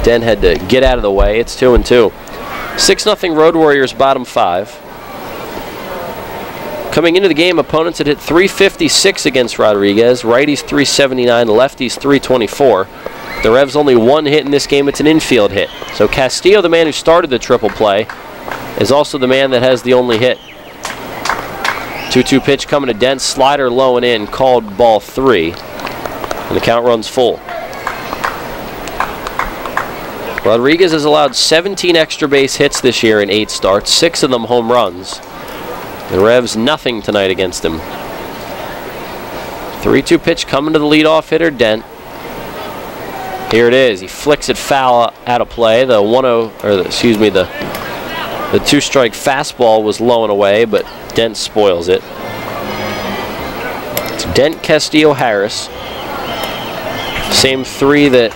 Dent had to get out of the way. It's 2-2. 6-0 Road Warriors, bottom 5. Coming into the game, opponents had hit .356 against Rodriguez. Righties .379, lefties .324. The Revs only one hit in this game. It's an infield hit. So Castillo, the man who started the triple play, is also the man that has the only hit. 2-2 pitch coming to Dent. Slider low and in, called ball 3. And the count runs full. Rodriguez has allowed 17 extra base hits this year in 8 starts, 6 of them home runs. The Revs nothing tonight against him. 3-2 pitch coming to the leadoff hitter, Dent. Here it is. He flicks it foul out of play. The 2-strike fastball was low and away, but Dent spoils it. It's Dent, Castillo, Harris. Same 3 that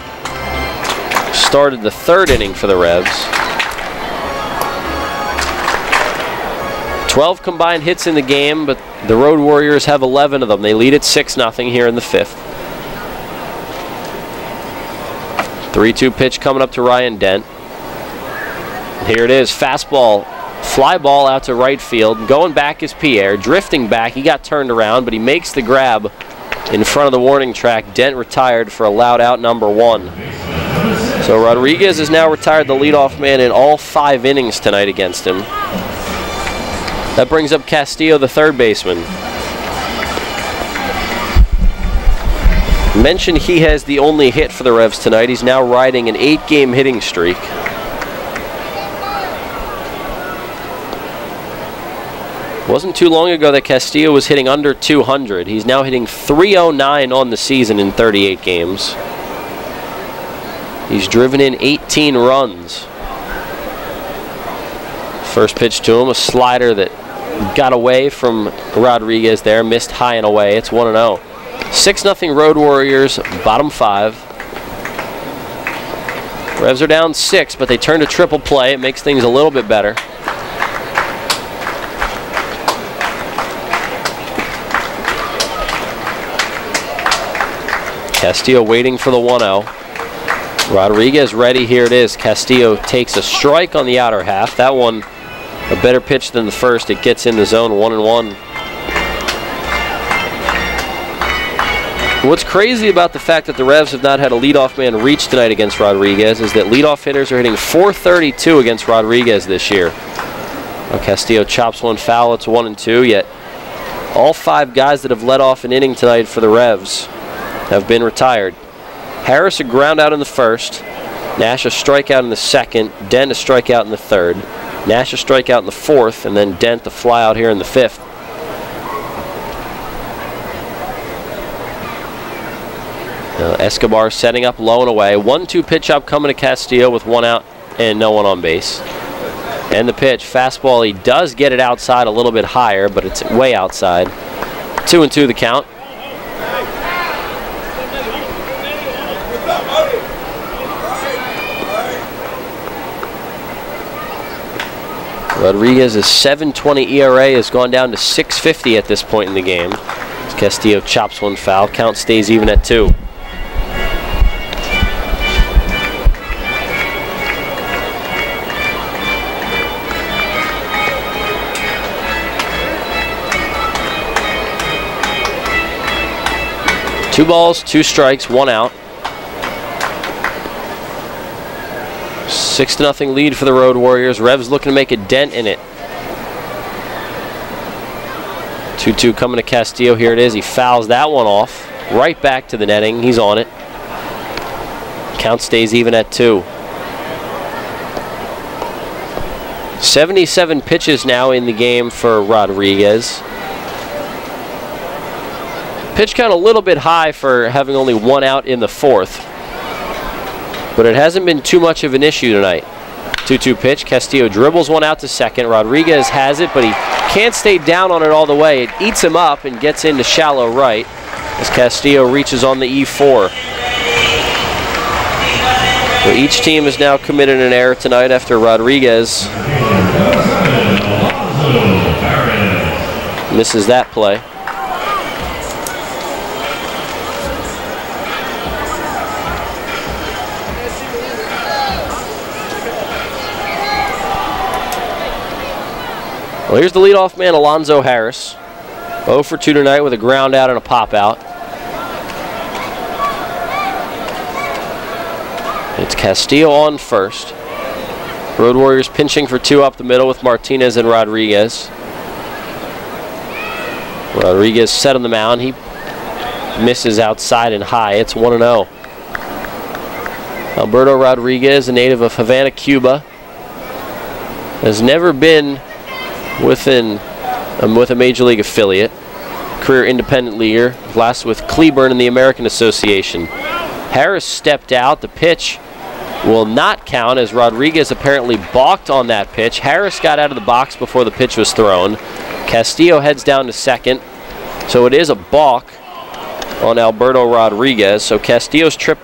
started the 3rd inning for the Revs. 12 combined hits in the game, but the Road Warriors have 11 of them. They lead at 6-0 here in the 5th. 3-2 pitch coming up to Ryan Dent. Here it is, fastball, fly ball out to right field. Going back is Pierre, drifting back. He got turned around, but he makes the grab in front of the warning track. Dent retired for a loud out, number 1. So Rodriguez is now retired the leadoff man in all 5 innings tonight against him. That brings up Castillo, the 3rd baseman. Mentioned he has the only hit for the Revs tonight. He's now riding an 8-game hitting streak. Wasn't too long ago that Castillo was hitting under 200. He's now hitting .309 on the season in 38 games. He's driven in 18 runs. First pitch to him, a slider that got away from Rodriguez there, missed high and away. It's 1-0. 6-0 Road Warriors, bottom 5. Revs are down 6, but they turn to triple play. It makes things a little bit better. Castillo waiting for the 1-0. Rodriguez ready. Here it is. Castillo takes a strike on the outer half. That one a better pitch than the first. It gets in the zone, 1-1. What's crazy about the fact that the Revs have not had a leadoff man reach tonight against Rodriguez is that leadoff hitters are hitting .432 against Rodriguez this year. Castillo chops one foul. It's 1-2. Yet all 5 guys that have led off an inning tonight for the Revs have been retired. Harris a ground out in the 1st. Nash a strikeout in the 2nd. Dent a strikeout in the 3rd. Nash a strikeout in the 4th, and then Dent the flyout here in the 5th. Escobar setting up low and away. 1-2 pitch up coming to Castillo with 1 out and no one on base. And the pitch, fastball, he does get it outside a little bit higher, but it's way outside. 2-2 the count. Rodriguez's .720 ERA has gone down to .650 at this point in the game. Castillo chops one foul. Count stays even at 2. Two balls, 2 strikes, 1 out. 6-0 lead for the Road Warriors. Revs looking to make a dent in it. 2-2 coming to Castillo. Here it is. He fouls that one off. Right back to the netting. He's on it. Count stays even at 2. 77 pitches now in the game for Rodriguez. Pitch count a little bit high for having only 1 out in the 4th. But it hasn't been too much of an issue tonight. 2-2 pitch. Castillo dribbles one out to second. Rodriguez has it, but he can't stay down on it all the way. It eats him up and gets into shallow right as Castillo reaches on the E4. So each team has now committed an error tonight after Rodriguez misses that play. Well, here's the leadoff man, Alonzo Harris. 0 for 2 tonight with a ground out and a pop out. It's Castillo on first. Road Warriors pinching for 2 up the middle with Martinez and Rodriguez. Rodriguez set on the mound. He misses outside and high. It's 1-0. Alberto Rodriguez, a native of Havana, Cuba, has never been with a Major League affiliate. Career independent leaguer, last with Cleburne in the American Association. Harris stepped out. The pitch will not count as Rodriguez apparently balked on that pitch. Harris got out of the box before the pitch was thrown. Castillo heads down to second. So it is a balk on Alberto Rodriguez. So Castillo's trip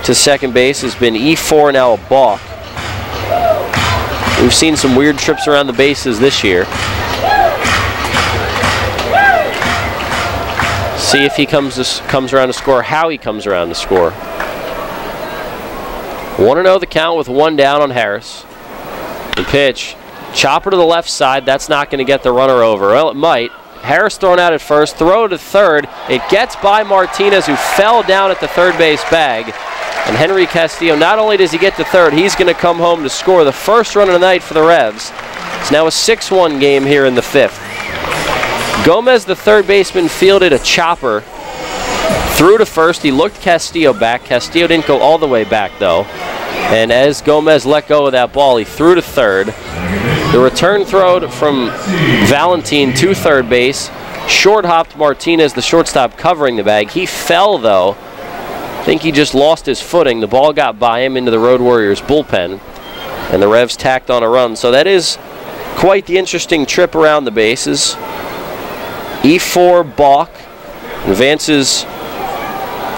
to second base has been E4, now a balk. We've seen some weird trips around the bases this year. See if he comes around to score, how he comes around to score. 1-0 the count with 1 down on Harris. The pitch, chopper to the left side. That's not going to get the runner over. Well, it might. Harris thrown out at first, throw to third. It gets by Martinez, who fell down at the third base bag. And Henry Castillo, not only does he get to third, he's going to come home to score the first run of the night for the Revs. It's now a 6-1 game here in the 5th. Gomez, the third baseman, fielded a chopper through to first. He looked Castillo back. Castillo didn't go all the way back, though. And as Gomez let go of that ball, he threw to third. The return throw from Valentin to third base. Short-hopped Martinez, the shortstop, covering the bag. He fell, though. I think he just lost his footing. The ball got by him into the Road Warriors bullpen. And the Revs tacked on a run. So that is quite the interesting trip around the bases. E4 balk, advances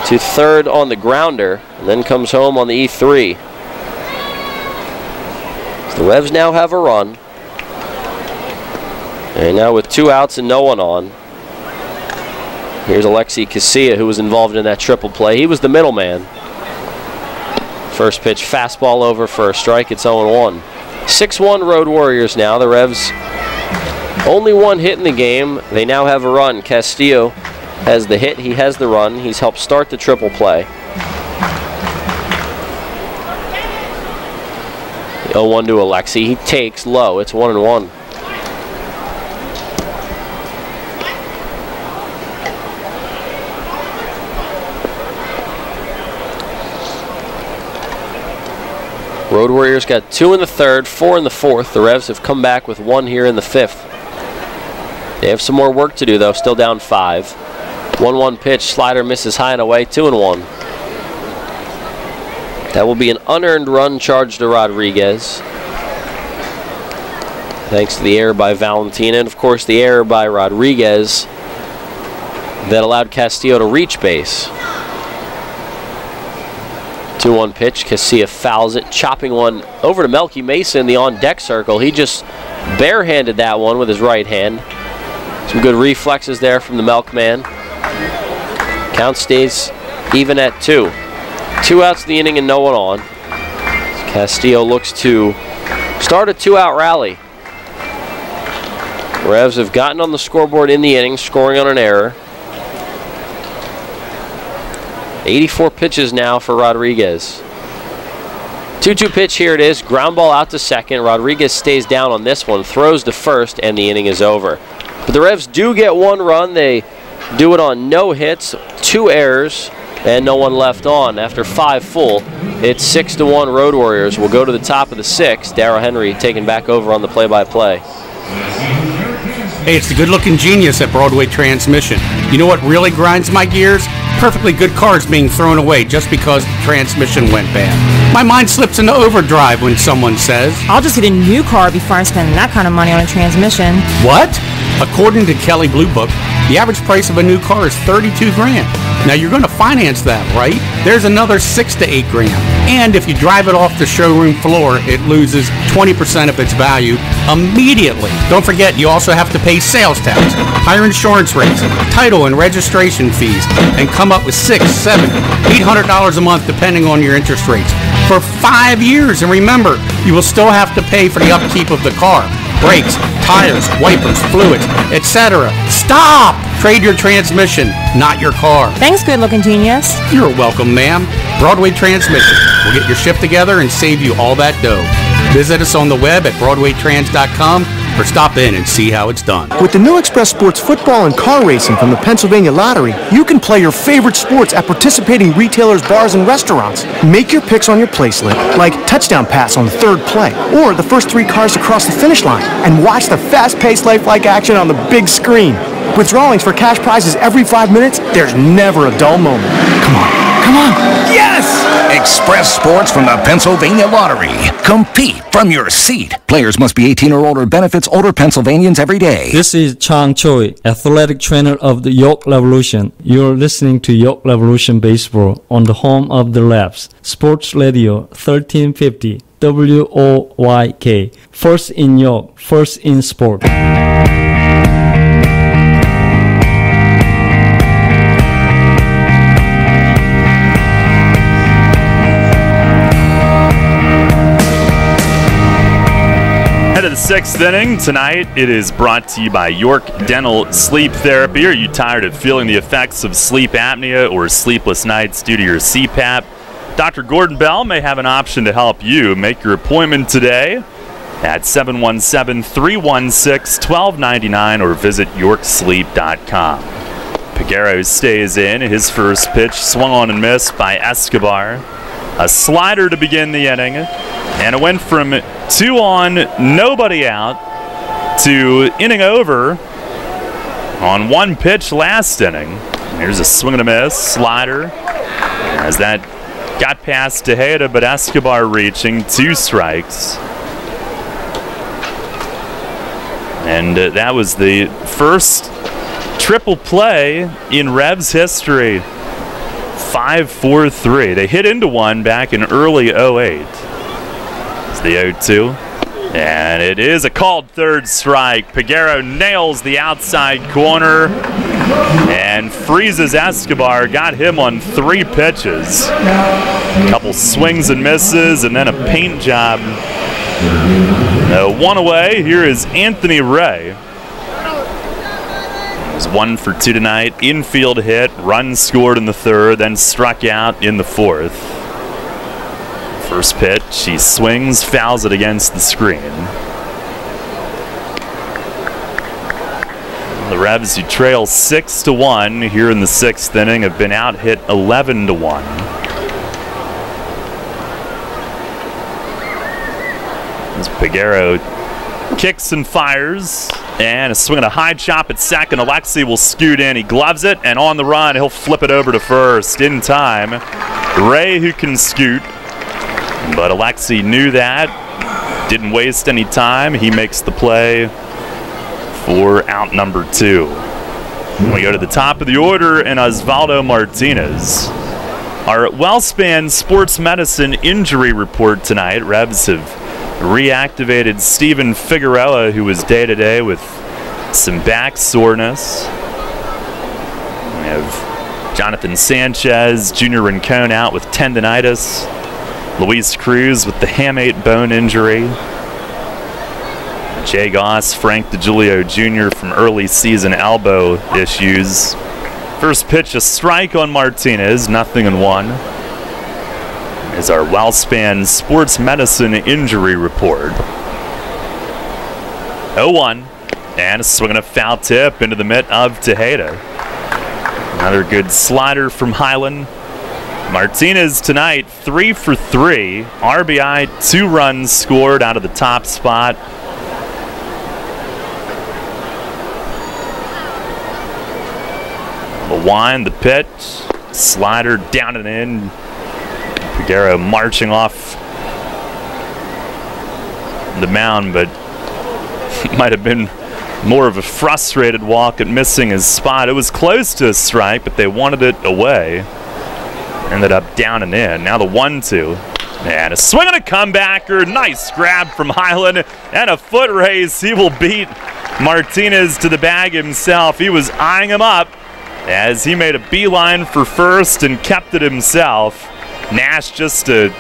to third on the grounder, and then comes home on the E3. So the Revs now have a run. And now with 2 outs and no one on. Here's Alexi Casilla, who was involved in that triple play. He was the middleman. First pitch, fastball over for a strike. It's 0-1. 6-1 Road Warriors now. The Revs only 1 hit in the game. They now have a run. Castillo has the hit. He has the run. He's helped start the triple play. 0-1 to Alexi. He takes low. It's 1-1. Road Warriors got 2 in the 3rd, 4 in the 4th. The Revs have come back with 1 here in the 5th. They have some more work to do, though. Still down 5. 1-1 pitch. Slider misses high and away. 2-1. That will be an unearned run charged to Rodriguez. Thanks to the error by Valentin, and of course the error by Rodriguez that allowed Castillo to reach base. 2-1 pitch. Casilla fouls it, chopping one over to Melky Mesa in the on-deck circle. He just barehanded that one with his right hand. Some good reflexes there from the Milkman. Count stays even at 2. 2 outs in the inning and no one on. Castillo looks to start a 2-out rally. Revs have gotten on the scoreboard in the inning, scoring on an error. 84 pitches now for Rodriguez. 2-2 pitch, here it is. Ground ball out to second. Rodriguez stays down on this one, throws to first, and the inning is over. But the Revs do get 1 run. They do it on no hits, 2 errors, and no one left on. After 5 full, it's 6-1 Road Warriors. We'll go to the top of the 6th. Darryl Henry taking back over on the play-by-play. Hey, it's the good-looking genius at Broadway Transmission. You know what really grinds my gears? Perfectly good cars being thrown away just because the transmission went bad. My mind slips into overdrive when someone says, "I'll just get a new car before I spend that kind of money on a transmission." What? According to Kelley Blue Book, the average price of a new car is $32 grand. Now you're going to finance that, right? There's another $6 to $8 grand. And if you drive it off the showroom floor, it loses 20% of its value immediately. Don't forget, you also have to pay sales tax, higher insurance rates, title and registration fees, and come up with $600, $700, $800 a month depending on your interest rates for 5 years. And remember, you will still have to pay for the upkeep of the car. brakes, tires, wipers, fluids, etc. Stop! Trade your transmission, not your car. Thanks, good-looking genius. You're welcome, ma'am. Broadway Transmission. We'll get your shift together and save you all that dough. Visit us on the web at BroadwayTrans.com or stop in and see how it's done. With the new Express Sports football and car racing from the Pennsylvania Lottery, you can play your favorite sports at participating retailers, bars, and restaurants. Make your picks on your play slip, like touchdown pass on the third play, or the first 3 cars to cross the finish line, and watch the fast-paced lifelike action on the big screen. With drawings for cash prizes every 5 minutes, there's never a dull moment. Come on. Come on. Yes! Express Sports from the Pennsylvania Lottery. Compete from your seat. Players must be 18 or older. Benefits older Pennsylvanians every day. This is Chang Choi, athletic trainer of the York Revolution. You're listening to York Revolution Baseball on the home of the Revs. Sports Radio 1350 WOYK. First in York, first in sport. Head of the 6th inning. Tonight it is brought to you by York Dental Sleep Therapy. Are you tired of feeling the effects of sleep apnea or sleepless nights due to your CPAP? Dr. Gordon Bell may have an option to help you. Make your appointment today at 717-316-1299 or visit yorksleep.com. Peguero stays in. His first pitch swung on and missed by Escobar. A slider to begin the inning, and it went from 2 on, nobody out, to inning over on 1 pitch last inning. Here's a swing and a miss, slider, as that got past Tejeda, but Escobar reaching, 2 strikes. And that was the first triple play in Revs history. 5-4-3. They hit into one back in early 08. It's the 0-2. And it is a called third strike. Peguero nails the outside corner and freezes Escobar. Got him on 3 pitches. A couple swings and misses, and then a paint job. 1 away. Here is Anthony Ray. Was 1 for 2 tonight. Infield hit, run scored in the 3rd, then struck out in the 4th. First pitch, he swings, fouls it against the screen. The Revs, who trail 6-1 here in the 6th inning, have been out hit 11-1. As Peguero kicks and fires, and a swing and a high chop at second. Alexi will scoot in. He gloves it, and on the run, he'll flip it over to first in time. Ray, who can scoot, but Alexi knew that. Didn't waste any time. He makes the play for out number 2. We go to the top of the order, and Osvaldo Martinez. Our WellSpan Sports Medicine injury report tonight. Revs have reactivated Steven Figueroa, who was day-to-day with some back soreness. We have Jonathan Sanchez, Junior Rincon out with tendonitis. Luis Cruz with the hamate bone injury. Jay Goss, Frank DeGiulio Jr. from early season elbow issues. First pitch, a strike on Martinez, 0-1. Is our WellSpan Sports Medicine injury report. 0-1, and a swing and a foul tip into the mitt of Tejeda. Another good slider from Highland. Martinez tonight 3 for 3, RBI, 2 runs scored out of the top spot. The wind, the pitch, slider down and in. Peguero marching off the mound, but might have been more of a frustrated walk at missing his spot. It was close to a strike, but they wanted it away. Ended up down and in. Now the 1-2. And a swing and a comebacker. Nice grab from Highland. And a foot race. He will beat Martinez to the bag himself. He was eyeing him up as he made a beeline for first and kept it himself. Nash just a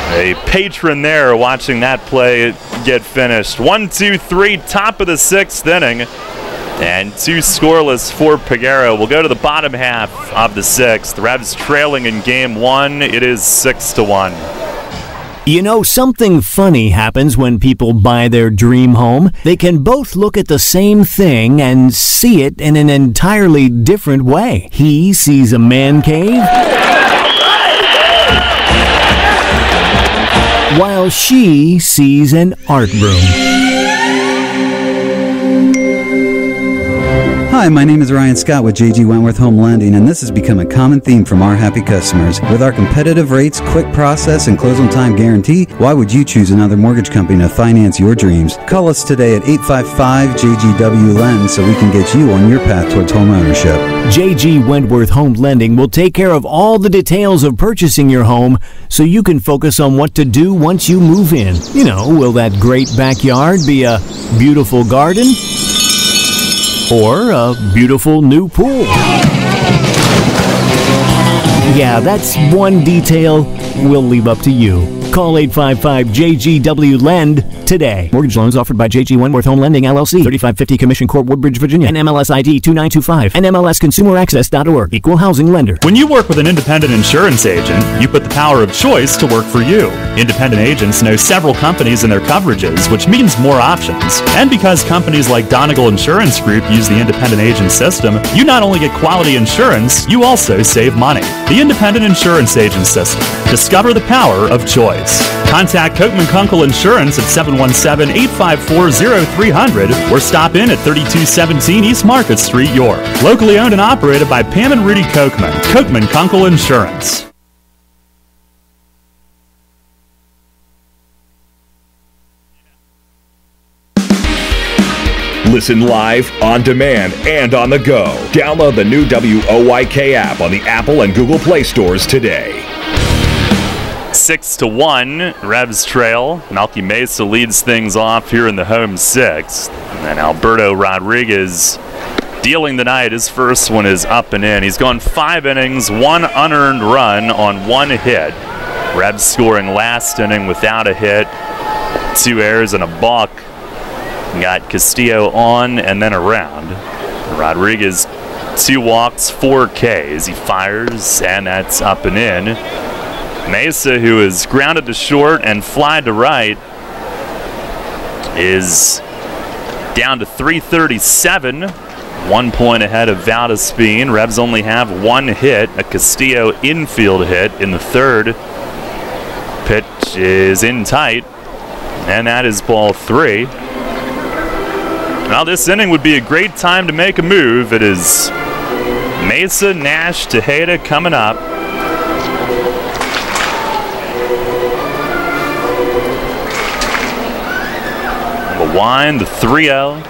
A patron there watching that play get finished. 1-2-3, top of the 6th inning. And 2 scoreless for Peguero. We'll go to the bottom half of the 6th. The Revs trailing in game 1. It is 6-1. You know, something funny happens when people buy their dream home. They can both look at the same thing and see it in an entirely different way. He sees a man cave, while she sees an art room. Hi, my name is Ryan Scott with JG Wentworth Home Lending, and this has become a common theme from our happy customers. With our competitive rates, quick process, and close-on-time guarantee, why would you choose another mortgage company to finance your dreams? Call us today at 855-JGW-LEND so we can get you on your path towards home ownership. JG Wentworth Home Lending will take care of all the details of purchasing your home so you can focus on what to do once you move in. You know, will that great backyard be a beautiful garden? Or a beautiful new pool? Yeah, that's one detail we'll leave up to you. Call 855-JGW-LEND today. Mortgage loans offered by JG Wentworth Home Lending, LLC, 3550 Commission Court, Woodbridge, Virginia, NMLS ID 2925, NMLSConsumerAccess.org, Equal Housing Lender. When you work with an independent insurance agent, you put the power of choice to work for you. Independent agents know several companies and their coverages, which means more options. And because companies like Donegal Insurance Group use the independent agent system, you not only get quality insurance, you also save money. The independent insurance agent system. Discover the power of choice. Contact Coatman Kunkel Insurance at 717-854-0300 or stop in at 3217 East Market Street, York. Locally owned and operated by Pam and Rudy Coatman. Coatman Kunkel Insurance. Listen live, on demand, and on the go. Download the new WOYK app on the Apple and Google Play stores today. 6-1, Revs trail. Malky Mesa leads things off here in the home 6th. And Alberto Rodriguez dealing the night. His first one is up and in. He's gone 5 innings, 1 unearned run on 1 hit. Revs scoring last inning without a hit, 2 errors and a balk. Got Castillo on and then around. Rodriguez, 2 walks, 4 Ks. He fires, and that's up and in. Mesa, who is grounded to short and fly to right, is down to 337, 1 point ahead of Valdespin. Revs only have 1 hit, a Castillo infield hit in the 3rd. Pitch is in tight, and that is ball 3. Now this inning would be a great time to make a move. It is Mesa, Nash, Tejeda coming up. The wind, the 3-0,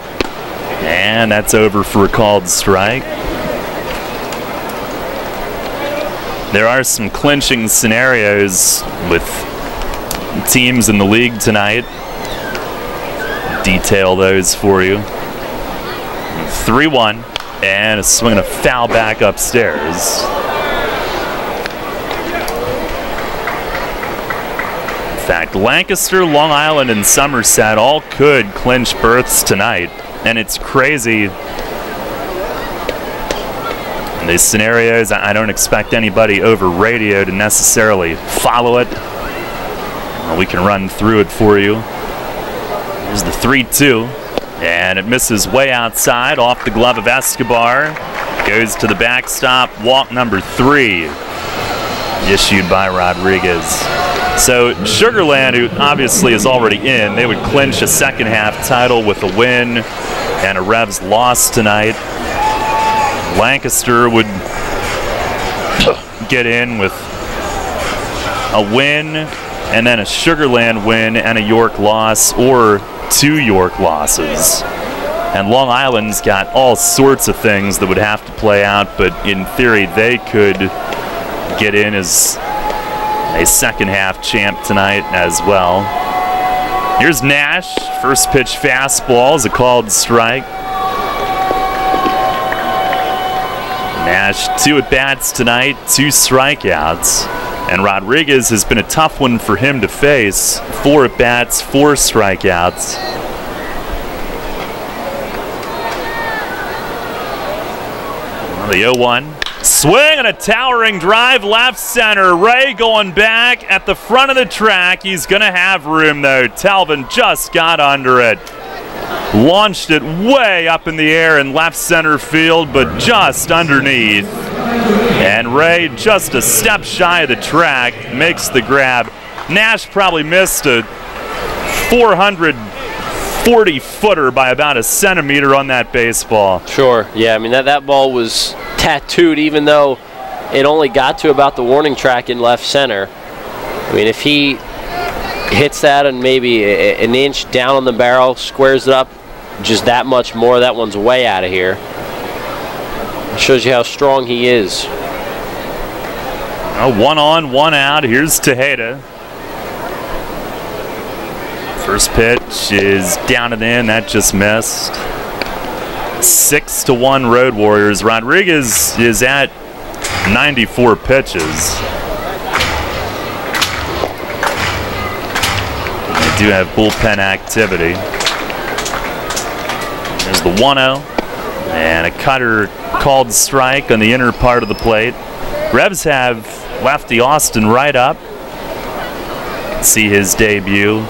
and that's over for a called strike. There are some clinching scenarios with teams in the league tonight. Detail those for you. 3-1, and a swing and a foul back upstairs. In fact, Lancaster, Long Island, and Somerset all could clinch berths tonight, and it's crazy. In these scenarios, I don't expect anybody over radio to necessarily follow it. We can run through it for you. Here's the 3-2, and it misses way outside, off the glove of Escobar. Goes to the backstop, walk number 3, issued by Rodriguez. So Sugarland, who obviously is already in, they would clinch a second half title with a win and a Revs loss tonight. Lancaster would get in with a win and then a Sugarland win and a York loss, or 2 York losses. And Long Island's got all sorts of things that would have to play out, but in theory they could get in as a second half champ tonight as well. Here's Nash, first pitch fastball is a called strike. Nash 2 at-bats tonight, 2 strikeouts. And Rodriguez has been a tough one for him to face. 4 at-bats, 4 strikeouts. Well, the 0-1. Swing and a towering drive left center. Ray going back at the front of the track. He's going to have room, though. Talvin just got under it. Launched it way up in the air in left center field, but just underneath. And Ray, just a step shy of the track, makes the grab. Nash probably missed a 440-footer by about a centimeter on that baseball. Sure, yeah, I mean, that ball was tattooed, even though it only got to about the warning track in left center. I mean, if he hits that and maybe an inch down on the barrel, squares it up just that much more, that one's way out of here. It shows you how strong he is. 1 on, 1 out. Here's Tejeda. First pitch is down and in. That just missed. 6-1 Road Warriors. Rodriguez is at 94 pitches. They do have bullpen activity. There's the 1-0. And a cutter called strike on the inner part of the plate. Revs have lefty Austin right up. See his debut.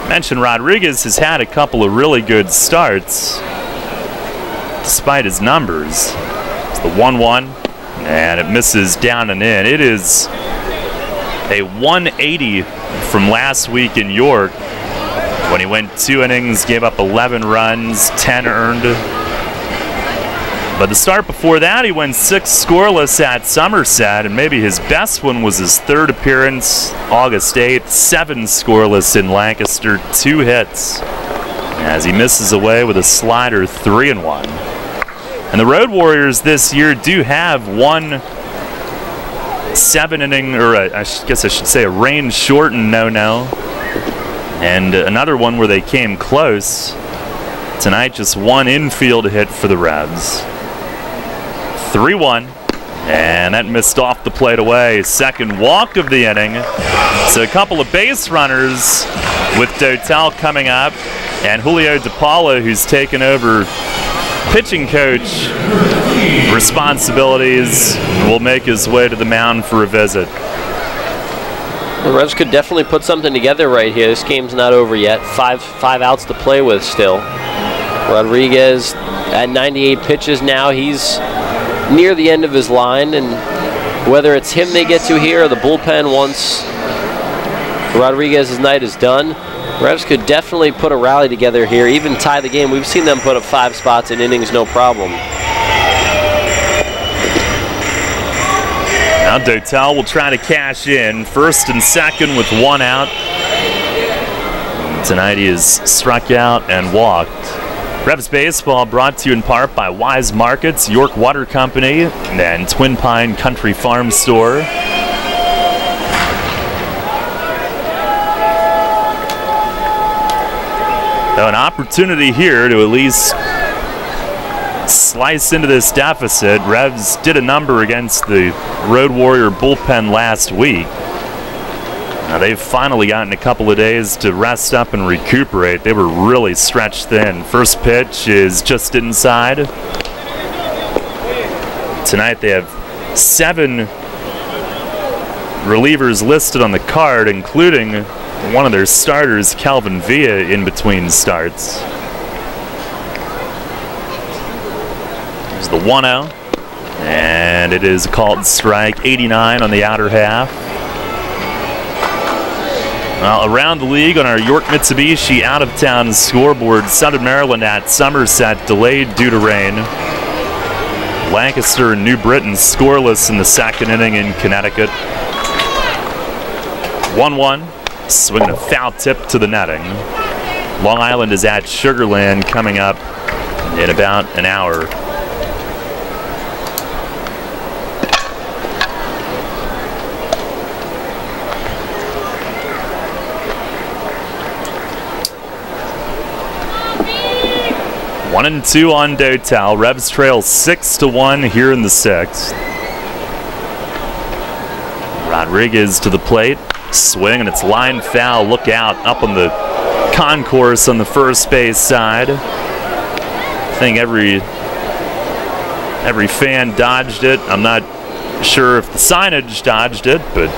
Mentioned Rodriguez has had a couple of really good starts despite his numbers. It's the 1-1, and it misses down and in. It is a 180 from last week in York when he went 2 innings, gave up 11 runs, 10 earned. But the start before that, he went 6 scoreless at Somerset, and maybe his best one was his 3rd appearance, August 8th, 7 scoreless in Lancaster, 2 hits, as he misses away with a slider, 3-1. And the Road Warriors this year do have one 7-inning, or I guess I should say a rain-shortened no-no, and another one where they came close. Tonight, just 1 infield hit for the Revs. 3-1, and that missed off the plate away. Second walk of the inning. So a couple of base runners with Dotel coming up, and Julio DePaula, who's taken over pitching coach responsibilities, will make his way to the mound for a visit. The Revs could definitely put something together right here. This game's not over yet. Five outs to play with still. Rodriguez at 98 pitches now. He's near the end of his line, and whether it's him they get to here or the bullpen once Rodriguez's night is done, Revs could definitely put a rally together here, even tie the game. We've seen them put up 5 spots in innings, no problem. Now Dotel will try to cash in. 1st and 2nd with 1 out. Tonight he is struck out and walked. Revs Baseball brought to you in part by Wise Markets, York Water Company, and Twin Pine Country Farm Store. So an opportunity here to at least slice into this deficit. Revs did a number against the Road Warrior bullpen last week. Now they've finally gotten a couple of days to rest up and recuperate. They were really stretched thin. First pitch is just inside. Tonight they have 7 relievers listed on the card, including one of their starters, Calvin Villa, in between starts. There's the 1-0, and it is called strike. 89 on the outer half. Well, around the league on our York Mitsubishi out-of-town scoreboard, Southern Maryland at Somerset delayed due to rain. Lancaster and New Britain scoreless in the 2nd inning in Connecticut. 1-1, swinging a foul tip to the netting. Long Island is at Sugarland coming up in about an hour. One and 2 on Dotel. Revs trail 6-1 here in the 6th. Rodriguez to the plate. Swing, and it's line foul. Look out up on the concourse on the first base side. I think every fan dodged it. I'm not sure if the signage dodged it, but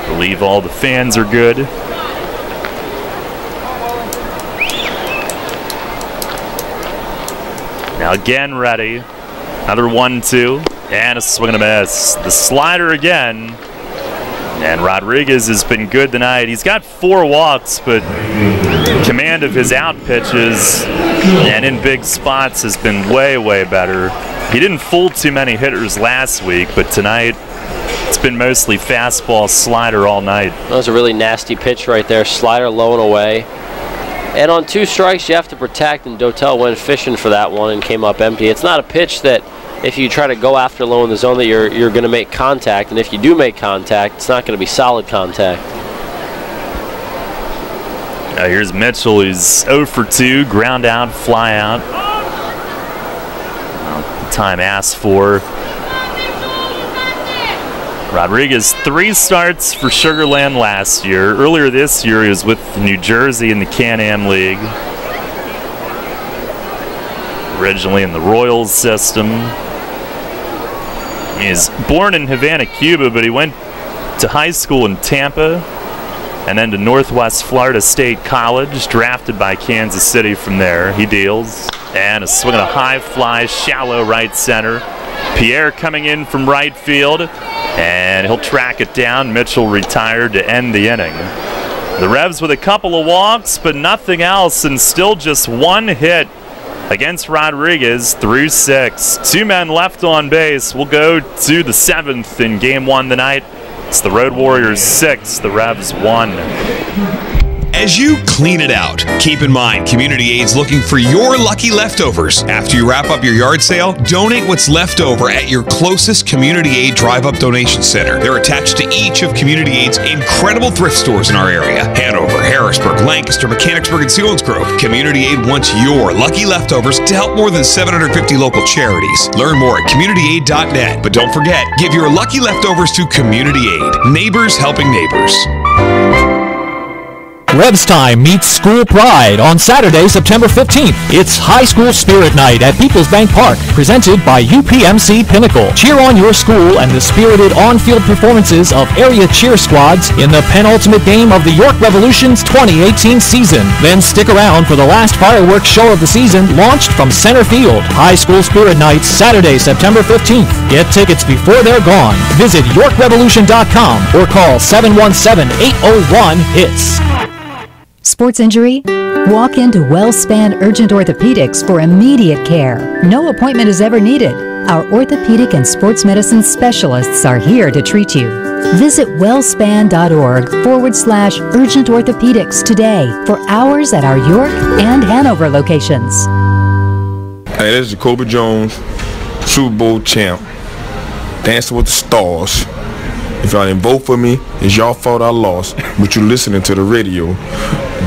I believe all the fans are good. Now again ready. Another 1-2 and a swing and a miss. The slider again. And Rodriguez has been good tonight. He's got 4 walks, but command of his out pitches and in big spots has been way, way better. He didn't fool too many hitters last week, but tonight it's been mostly fastball slider all night. That was a really nasty pitch right there. Slider low and away. And on 2 strikes, you have to protect, and Dotel went fishing for that one and came up empty. It's not a pitch that if you try to go after low in the zone that you're going to make contact, and if you do make contact, it's not going to be solid contact. Now here's Mitchell. He's 0 for 2, ground out, fly out. Time asked for. Rodriguez 3 starts for Sugar Land last year. Earlier this year he was with New Jersey in the Can-Am League. Originally in the Royals system. He was born in Havana, Cuba, but he went to high school in Tampa and then to Northwest Florida State College, drafted by Kansas City from there. He deals, and a swing and a high fly, shallow right center. Pierre coming in from right field, and he'll track it down. Mitchell retired to end the inning. The Revs with a couple of walks, but nothing else, and still just 1 hit against Rodriguez through 6. 2 men left on base. We'll go to the 7th in Game 1 tonight. It's the Road Warriors 6, the Revs 1. As you clean it out, keep in mind Community Aid's looking for your lucky leftovers. After you wrap up your yard sale, donate what's left over at your closest Community Aid Drive-Up Donation Center. They're attached to each of Community Aid's incredible thrift stores in our area. Hanover, Harrisburg, Lancaster, Mechanicsburg, and Selinsgrove. Community Aid wants your lucky leftovers to help more than 750 local charities. Learn more at communityaid.net. But don't forget, give your lucky leftovers to Community Aid. Neighbors helping neighbors. Revs Time meets School Pride on Saturday, September 15th. It's High School Spirit Night at Peoples Bank Park, presented by UPMC Pinnacle. Cheer on your school and the spirited on-field performances of area cheer squads in the penultimate game of the York Revolution's 2018 season. Then stick around for the last fireworks show of the season, launched from center field. High School Spirit Night, Saturday, September 15th. Get tickets before they're gone. Visit YorkRevolution.com or call 717-801-HITS. Sports injury? Walk into WellSpan Urgent Orthopedics for immediate care. No appointment is ever needed. Our orthopedic and sports medicine specialists are here to treat you. Visit wellspan.org/urgent orthopedics today for hours at our York and Hanover locations. Hey, this is Jacoby Jones, Super Bowl champ, Dancing with the Stars. If y'all didn't vote for me, it's y'all fault I lost, but you're listening to the radio,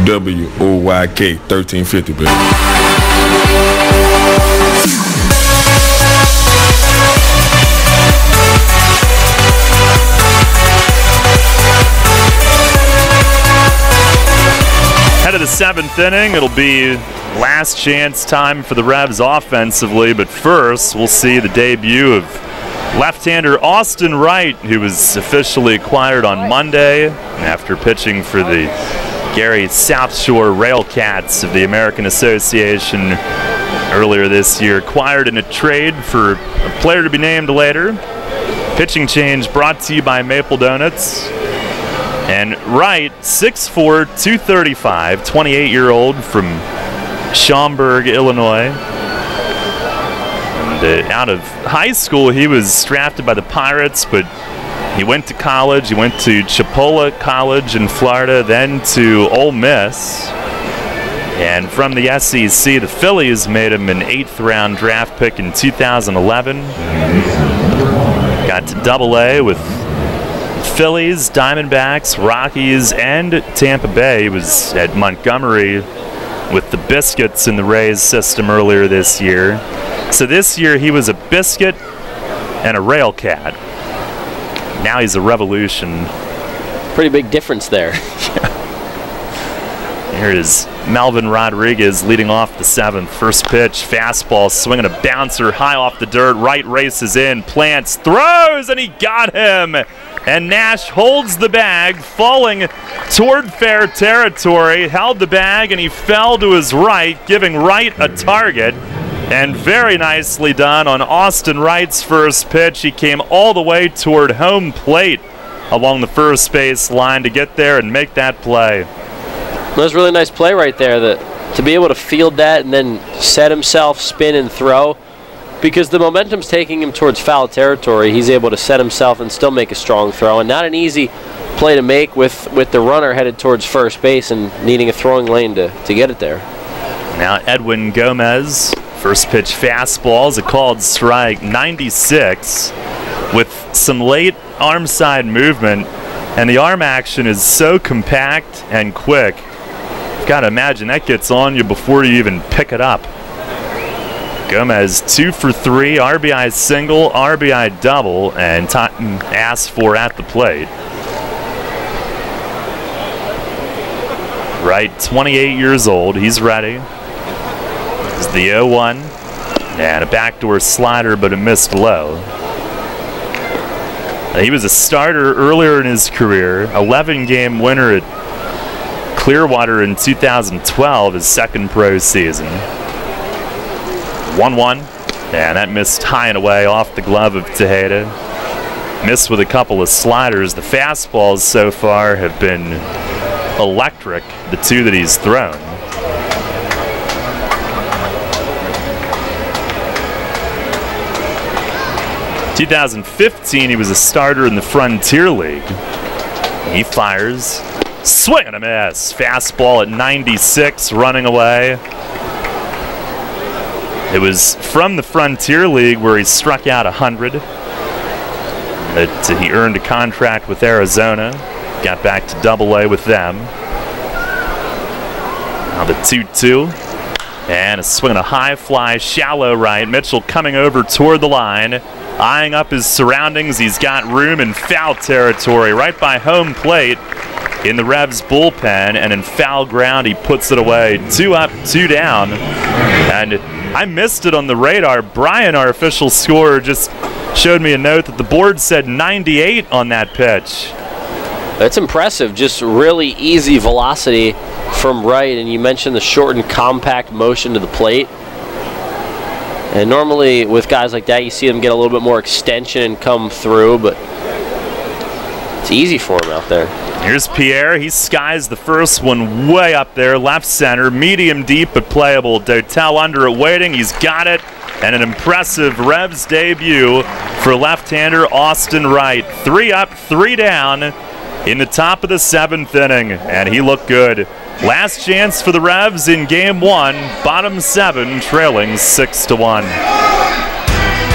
WOYK 1350, baby. Head of the 7th inning, it'll be last chance time for the Revs offensively, but first we'll see the debut of left-hander Austin Wright, who was officially acquired on Monday after pitching for the Gary South Shore Railcats of the American Association earlier this year. Acquired in a trade for a player to be named later. Pitching change brought to you by Maple Donuts. And Wright, 6'4", 235, 28-year-old from Schaumburg, Illinois. Out of high school, he was drafted by the Pirates, but he went to college. He went to Chipola College in Florida, then to Ole Miss. And from the SEC, the Phillies made him an 8th-round draft pick in 2011. Got to Double-A with Phillies, Diamondbacks, Rockies, and Tampa Bay. He was at Montgomery with the Biscuits in the Rays system earlier this year. So this year he was a biscuit and a rail cat. Now he's a Revolution. Pretty big difference there. Here is Melvin Rodriguez leading off the 7th. First pitch, fastball, swinging a bouncer high off the dirt. Right races in, plants, throws, and he got him. And Nash holds the bag, falling toward fair territory, held the bag, and he fell to his right, giving Wright a target. And very nicely done on Austin Wright's first pitch. He came all the way toward home plate along the first base line to get there and make that play. That was a really nice play right there, to be able to field that and then set himself, spin and throw. Because the momentum's taking him towards foul territory, he's able to set himself and still make a strong throw. And not an easy play to make with the runner headed towards first base and needing a throwing lane to get it there. Now Edwin Gomez, first pitch fastball is a called strike, 96, with some late arm side movement. And the arm action is so compact and quick. You've got to imagine that gets on you before you even pick it up. Gomez 2 for 3, RBI single, RBI double, and Totten asked for at the plate. Wright, 28 years old, he's ready. This is the 0-1, and a backdoor slider, but it missed low. He was a starter earlier in his career, 11-game winner at Clearwater in 2012, his second pro season. 1-1, and that missed high and away off the glove of Tejeda. Missed with a couple of sliders. The fastballs so far have been electric, the two that he's thrown. In 2015, he was a starter in the Frontier League. He fires, swing and a miss. Fastball at 96, running away. It was from the Frontier League where he struck out 100. That he earned a contract with Arizona. Got back to Double-A with them. Now the 2-2. And a swing and a high fly, shallow right. Mitchell coming over toward the line. Eyeing up his surroundings. He's got room in foul territory right by home plate in the Revs bullpen. And in foul ground, he puts it away. 2 up, 2 down. And I missed it on the radar. Brian, our official scorer, just showed me a note that the board said 98 on that pitch. That's impressive. Just really easy velocity from Wright. And you mentioned the short and compact motion to the plate. And normally with guys like that, you see them get a little bit more extension and come through, but it's easy for him out there. Here's Pierre. He skies the first one way up there, left center, medium deep but playable. Dotel under it waiting. He's got it. And an impressive Revs debut for left-hander Austin Wright. 3 up, 3 down in the top of the 7th inning, and he looked good. Last chance for the Revs in Game 1, bottom 7, trailing 6-1.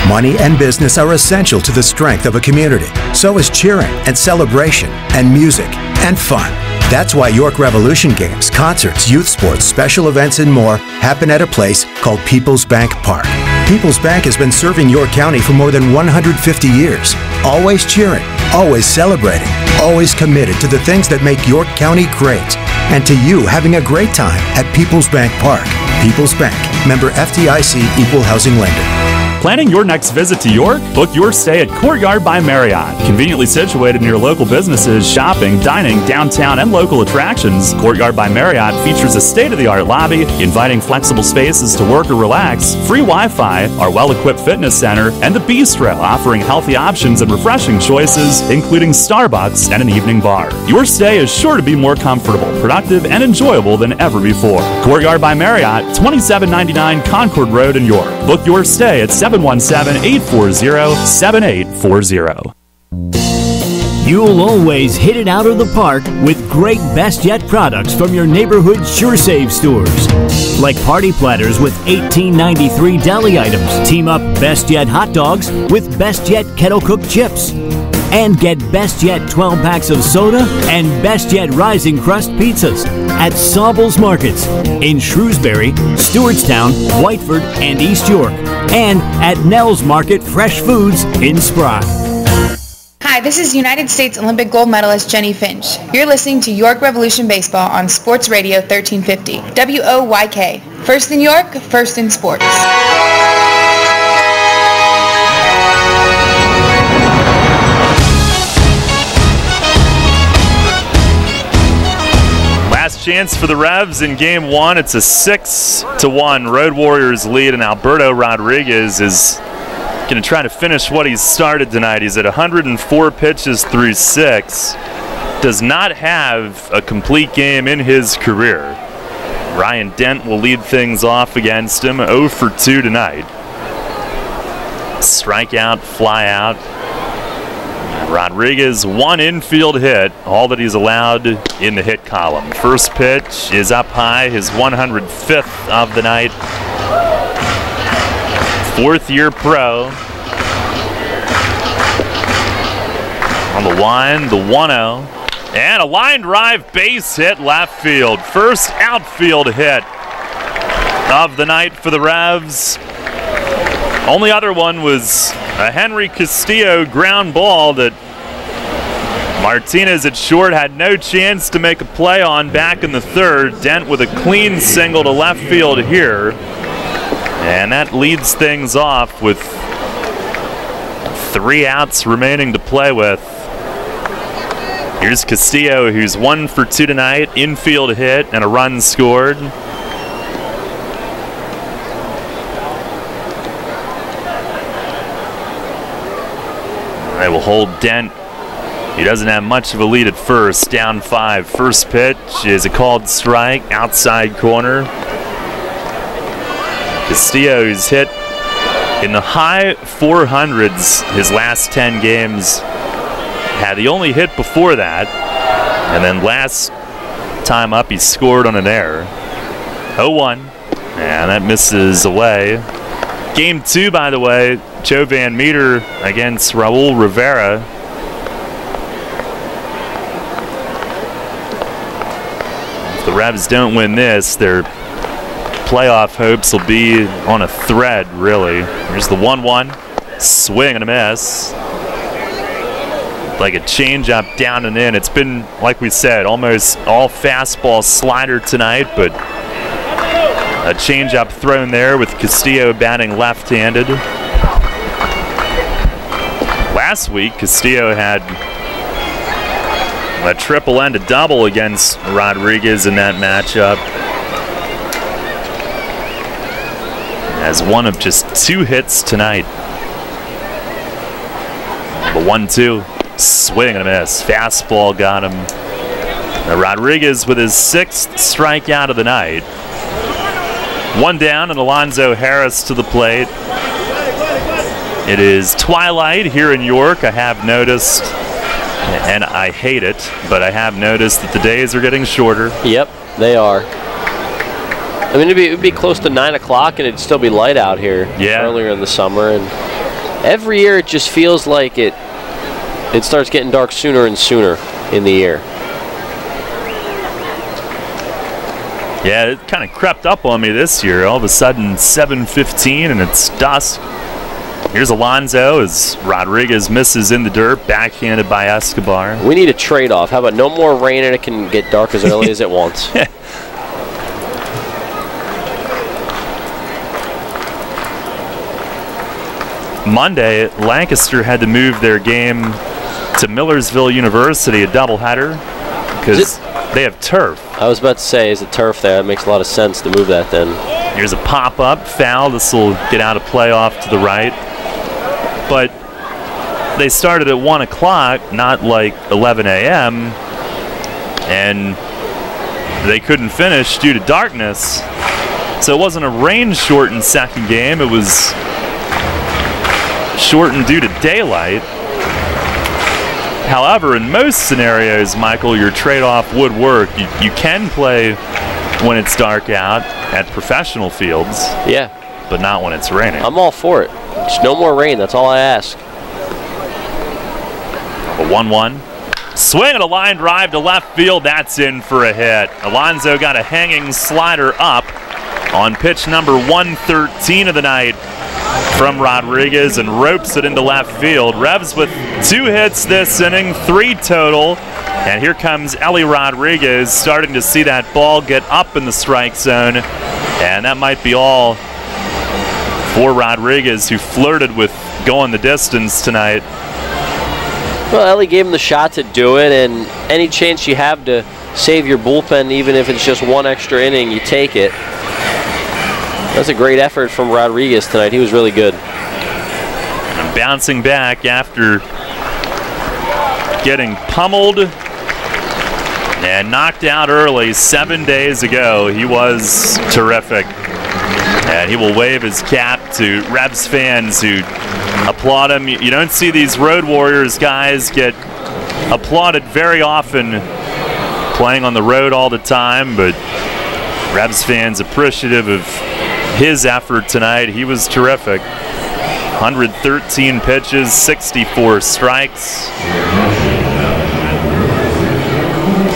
Money and business are essential to the strength of a community. So is cheering and celebration and music and fun. That's why York Revolution games, concerts, youth sports, special events, and more happen at a place called People's Bank Park. People's Bank has been serving York County for more than 150 years. Always cheering, always celebrating, always committed to the things that make York County great. And to you having a great time at People's Bank Park. People's Bank, member FDIC, equal housing lender. Planning your next visit to York? Book your stay at Courtyard by Marriott. Conveniently situated near local businesses, shopping, dining, downtown, and local attractions, Courtyard by Marriott features a state-of-the-art lobby, inviting flexible spaces to work or relax, free Wi-Fi, our well-equipped fitness center, and the Bistro, offering healthy options and refreshing choices, including Starbucks and an evening bar. Your stay is sure to be more comfortable, productive, and enjoyable than ever before. Courtyard by Marriott, 2799 Concord Road in York. Book your stay at 717-840-7840. You'll always hit it out of the park with great Best Yet products from your neighborhood SureSave stores. Like party platters with $18.93 deli items. Team up Best Yet hot dogs with Best Yet kettle cooked chips. And get Best Yet 12 packs of soda and Best Yet Rising Crust pizzas at Sobel's Markets in Shrewsbury, Stewartstown, Whiteford, and East York. And at Nell's Market Fresh Foods in Spry. Hi, this is United States Olympic gold medalist Jenny Finch. You're listening to York Revolution Baseball on Sports Radio 1350. WOYK. First in York, first in sports. Last chance for the Revs in Game 1. It's a 6-1 Road Warriors lead, and Alberto Rodriguez is going to try to finish what he's started tonight. He's at 104 pitches through 6. Does not have a complete game in his career. Ryan Dent will lead things off against him. 0 for 2 tonight. Strikeout, fly out. Rodriguez, one infield hit, all that he's allowed in the hit column. First pitch is up high, his 105th of the night. Fourth-year pro. On the line, the 1-0. And a line drive base hit left field. First outfield hit of the night for the Revs. Only other one was a Henry Castillo ground ball that Martinez at short had no chance to make a play on back in the third. Dent with a clean single to left field here. And that leads things off with 3 outs remaining to play with. Here's Castillo, who's 1 for 2 tonight. Infield hit and a run scored. They will hold Dent. He doesn't have much of a lead at first. Down 5. First pitch is a called strike. Outside corner. Castillo's hit in the high 400s his last 10 games. Had the only hit before that. And then last time up he scored on an error. 0-1. And that misses away. Game 2, by the way, Joe Van Meter against Raul Rivera. If the Revs don't win this, their playoff hopes will be on a thread, really. Here's the 1-1. Swing and a miss. Like a changeup down and in. It's been, like we said, almost all fastball slider tonight, but a changeup thrown there with Castillo batting left-handed. Last week, Castillo had a triple and a double against Rodriguez in that matchup. Has one of just 2 hits tonight. The 1-2, swing and a miss. Fastball got him. Now Rodriguez with his 6th strikeout of the night. 1 down, and Alonzo Harris to the plate. It is twilight here in York. I have noticed, and I hate it, but I have noticed that the days are getting shorter. Yep, they are. I mean, it'd be close to 9 o'clock, and it'd still be light out here earlier in the summer. And every year it just feels like it starts getting dark sooner and sooner in the year. Yeah, it kind of crept up on me this year. All of a sudden, 7:15 and it's dusk. Here's Alonzo as Rodriguez misses in the dirt, backhanded by Escobar. We need a trade-off. How about no more rain and it can get dark as early as it wants? Monday, Lancaster had to move their game to Millersville University, a doubleheader, because they have turf. I was about to say, is it turf there? It makes a lot of sense to move that then. Here's a pop-up foul. This will get out of play off to the right. But they started at 1 o'clock, not like 11 a.m., and they couldn't finish due to darkness. So it wasn't a rain-shortened second game. It was shortened due to daylight. However, in most scenarios, Michael, your trade-off would work. You can play when it's dark out at professional fields. Yeah. But not when it's raining. I'm all for it. Just no more rain. That's all I ask. A 1-1. Swing and a line drive to left field. That's in for a hit. Alonso got a hanging slider up on pitch number 113 of the night from Rodriguez and ropes it into left field. Revs with 2 hits this inning, 3 total. And here comes Ellie Rodriguez, starting to see that ball get up in the strike zone. And that might be all for Rodriguez, who flirted with going the distance tonight. Well, Ellie gave him the shot to do it, and any chance you have to save your bullpen, even if it's just 1 extra inning, you take it. That's a great effort from Rodriguez tonight. He was really good. And bouncing back after getting pummeled and knocked out early 7 days ago. He was terrific. And he will wave his cap to Revs fans who applaud him. You don't see these Road Warriors guys get applauded very often playing on the road all the time, but Revs fans appreciative of his effort tonight. He was terrific. 113 pitches, 64 strikes.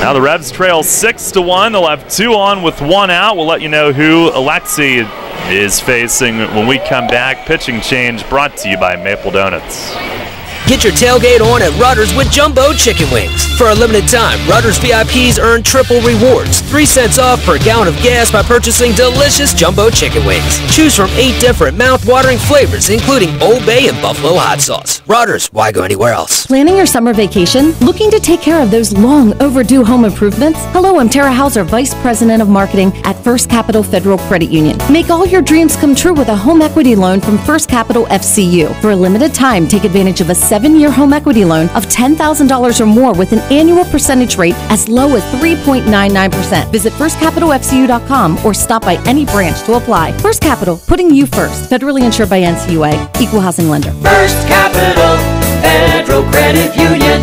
Now the Revs trail 6-1. They'll have 2 on with 1 out. We'll let you know who Alexi is facing when we come back. Pitching change brought to you by Maple Donuts. Get your tailgate on at Rutter's with Jumbo Chicken Wings. For a limited time, Rutter's VIPs earn triple rewards. 3 cents off per gallon of gas by purchasing delicious Jumbo Chicken Wings. Choose from 8 different mouth-watering flavors, including Old Bay and Buffalo hot sauce. Rutter's, why go anywhere else? Planning your summer vacation? Looking to take care of those long overdue home improvements? Hello, I'm Tara Hauser, Vice President of Marketing at First Capital Federal Credit Union. Make all your dreams come true with a home equity loan from First Capital FCU. For a limited time, take advantage of a 7-year home equity loan of $10,000 or more with an annual percentage rate as low as 3.99%. Visit firstcapitalfcu.com or stop by any branch to apply. First Capital, putting you first. Federally insured by NCUA. Equal housing lender. First Capital Federal Credit Union.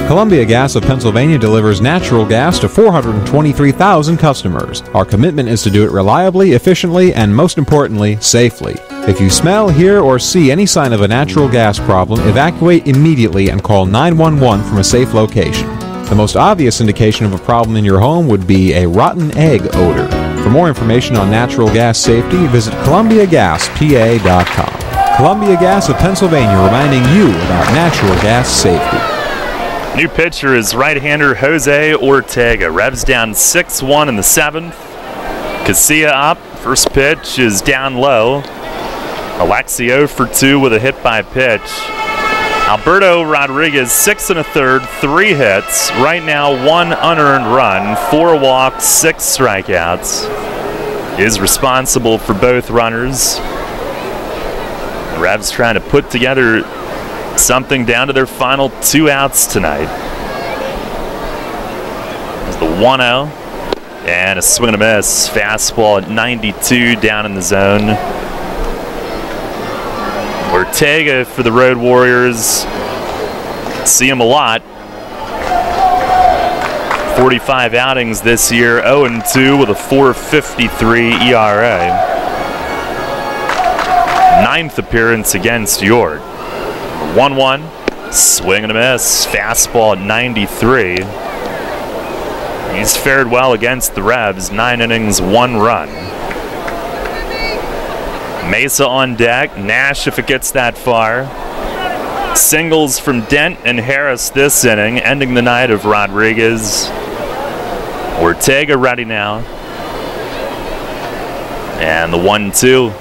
Columbia Gas of Pennsylvania delivers natural gas to 423,000 customers. Our commitment is to do it reliably, efficiently, and most importantly, safely. If you smell, hear, or see any sign of a natural gas problem, evacuate immediately and call 911 from a safe location. The most obvious indication of a problem in your home would be a rotten egg odor. For more information on natural gas safety, visit ColumbiaGasPA.com. Columbia Gas of Pennsylvania, reminding you about natural gas safety. New pitcher is right-hander Jose Ortega. Revs down 6-1 in the 7th. Casilla up. First pitch is down low. Alexi 0 for 2 with a hit by pitch. Alberto Rodriguez 6 1/3, 3 hits. Right now 1 unearned run, 4 walks, 6 strikeouts. Is responsible for both runners. The Revs trying to put together something down to their final 2 outs tonight. There's the 1-0 and a swing and a miss. Fastball at 92 down in the zone. Ortega for the Road Warriors. See him a lot. 45 outings this year, 0-2 with a 4.53 ERA. 9th appearance against York. 1-1, swing and a miss, fastball at 93. He's fared well against the Revs, 9 innings, 1 run. Mesa on deck, Nash if it gets that far. Singles from Dent and Harris this inning, ending the night of Rodriguez. Ortega ready now. And the 1-2,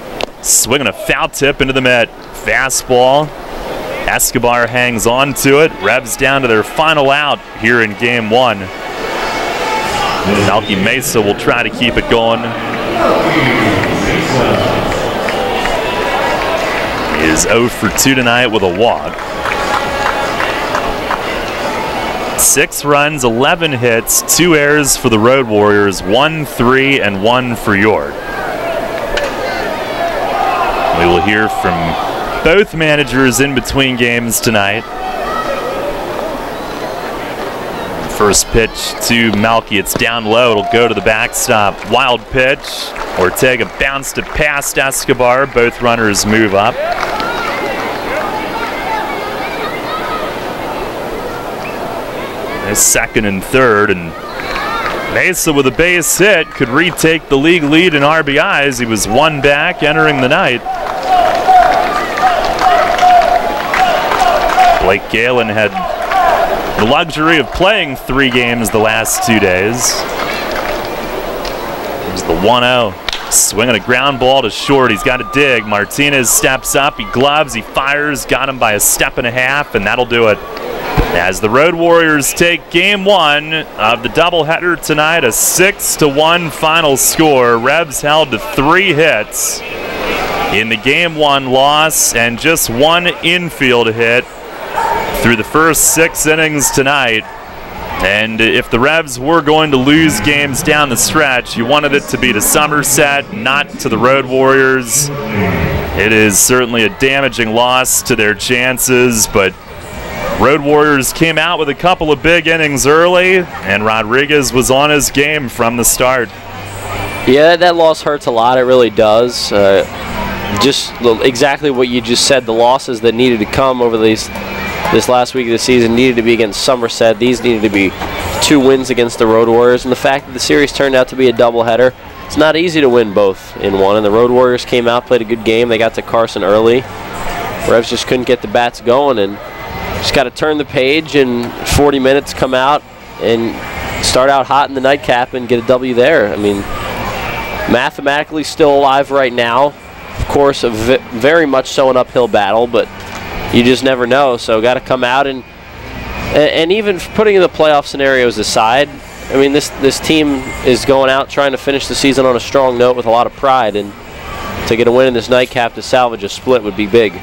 swinging a foul tip into the mitt. Fastball. Escobar hangs on to it. Revs down to their final out here in game 1. Malky Mesa will try to keep it going. He is 0 for 2 tonight with a walk. 6 runs, 11 hits, 2 errors for the Road Warriors, 1, 3, and 1 for York. We will hear from both managers in between games tonight. First pitch to Malky, it's down low, it'll go to the backstop. Wild pitch, Ortega bounced it past Escobar, both runners move up. Nice second and third, and Mesa with a base hit could retake the league lead in RBIs. He was one back entering the night. Blake Galen had the luxury of playing 3 games the last 2 days. Here's the 1-0. Swinging a ground ball to short. He's got to dig. Martinez steps up. He gloves. He fires. Got him by a step and a half, and that'll do it. As the Road Warriors take game 1 of the doubleheader tonight, a 6-1 final score. Revs held to 3 hits in the game 1 loss and just 1 infield hit through the first 6 innings tonight. And if the Revs were going to lose games down the stretch, you wanted it to be to Somerset, not to the Road Warriors. It is certainly a damaging loss to their chances, but Road Warriors came out with a couple of big innings early, and Rodriguez was on his game from the start. Yeah, that loss hurts a lot. It really does. Just exactly what you just said. The losses that needed to come over this last week of the season needed to be against Somerset. These needed to be 2 wins against the Road Warriors. And the fact that the series turned out to be a doubleheader, it's not easy to win both in one. And the Road Warriors came out, played a good game. They got to Carson early. Revs just couldn't get the bats going, and just got to turn the page in 40 minutes, come out and start out hot in the nightcap and get a W there. I mean, mathematically still alive right now. Of course, very much so an uphill battle, but you just never know. So got to come out and even putting the playoff scenarios aside, I mean, this team is going out trying to finish the season on a strong note with a lot of pride, and to get a win in this nightcap to salvage a split would be big.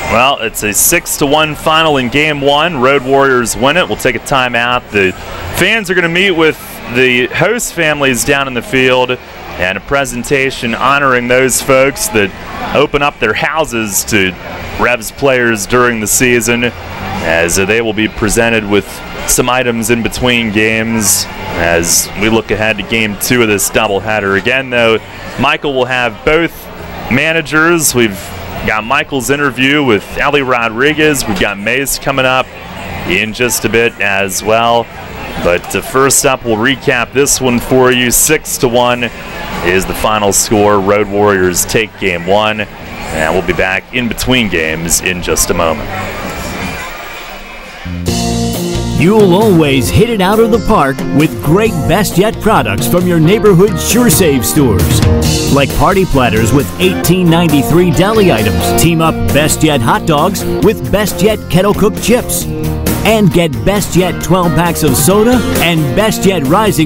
Well, it's a 6-1 final in game 1. Road Warriors win it. We'll take a timeout. The fans are going to meet with the host families down in the field and a presentation honoring those folks that open up their houses to Revs players during the season, as they will be presented with some items in between games as we look ahead to game 2 of this doubleheader. Again, though, Michael will have both managers. We've got Michael's interview with Ellie Rodriguez. We've got Mace coming up in just a bit as well. But first up, we'll recap this one for you. 6-1 is the final score. Road Warriors take game 1. And we'll be back in between games in just a moment. You'll always hit it out of the park with great Best Yet products from your neighborhood SureSave stores. Like party platters with $18.93 deli items. Team up Best Yet hot dogs with Best Yet kettle cooked chips. And get Best Yet 12 packs of soda and Best Yet Rising